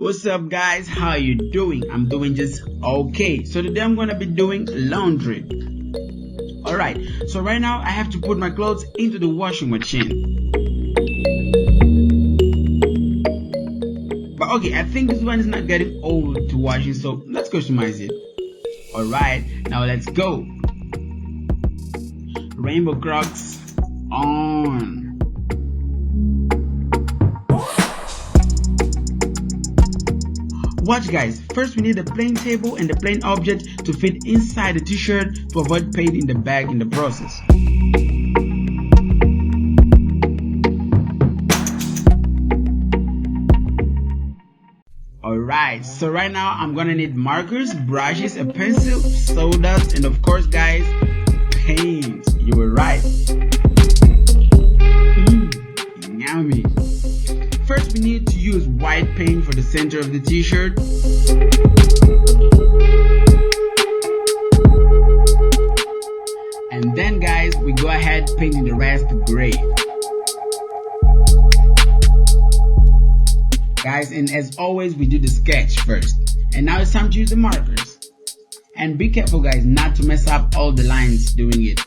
What's up guys, how you doing? I'm doing just okay. So today I'm gonna be doing laundry. Alright, so right now I have to put my clothes into the washing machine. But okay, I think this one is not getting old to washing, so let's customize it. Alright, now let's go. Rainbow Crocs on. Watch guys, first we need a plain table and a plain object to fit inside the t-shirt to avoid paint in the bag in the process. Alright, so right now I'm gonna need markers, brushes, a pencil, sawdust, and of course guys, paint. You were right. Yummy. First we need to use white paint for the center of the t-shirt. And then guys, we go ahead painting the rest gray. Guys, and as always we do the sketch first. And now it's time to use the markers. And be careful guys not to mess up all the lines doing it.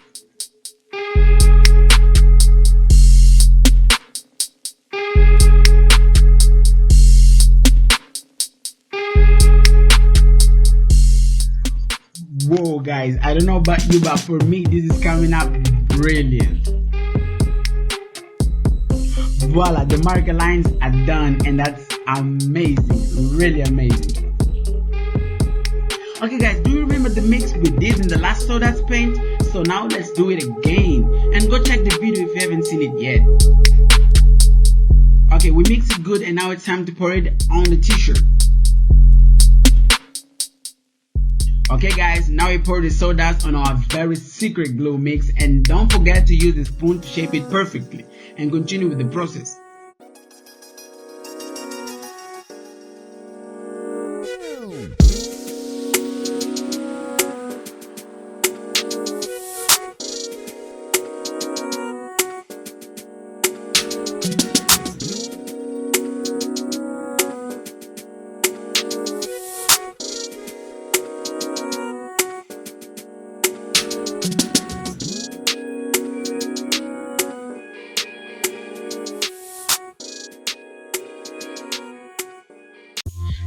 Whoa guys, I don't know about you, but for me this is coming up brilliant. Voila, the marker lines are done and that's amazing, really amazing. Okay guys, do you remember the mix we did in the last sawdust paint? So now let's do it again and go check the video if you haven't seen it yet. Okay, we mixed it good and now it's time to pour it on the t-shirt. Okay guys, now we pour the sawdust on our very secret glue mix, and don't forget to use the spoon to shape it perfectly and continue with the process.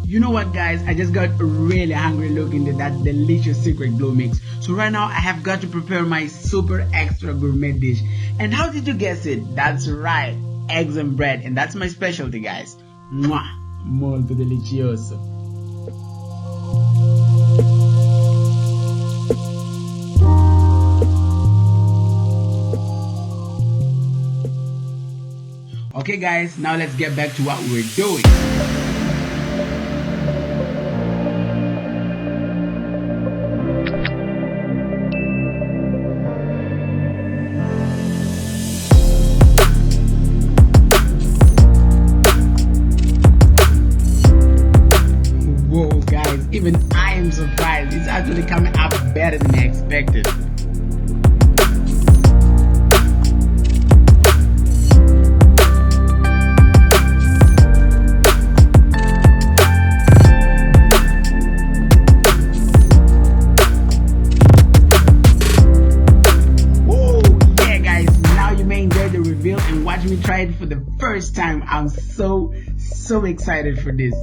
You know what guys, I just got really hungry looking at that delicious secret glue mix. So right now I have got to prepare my super extra gourmet dish. And how did you guess it? That's right, eggs and bread, and that's my specialty guys. Mwah, molto delicioso. Okay guys, now let's get back to what we're doing. Even I am surprised. It's actually coming up better than I expected. Woo! Yeah guys, now you may enjoy the reveal and watch me try it for the first time. I'm so excited for this.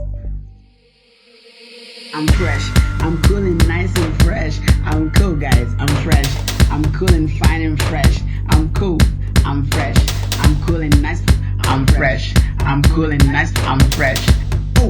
I'm fresh, I'm cool and nice and fresh. I'm cool guys, I'm fresh. I'm cool and fine and fresh. I'm cool, I'm fresh. I'm cool and nice, I'm fresh. I'm cool and nice, I'm fresh. Oh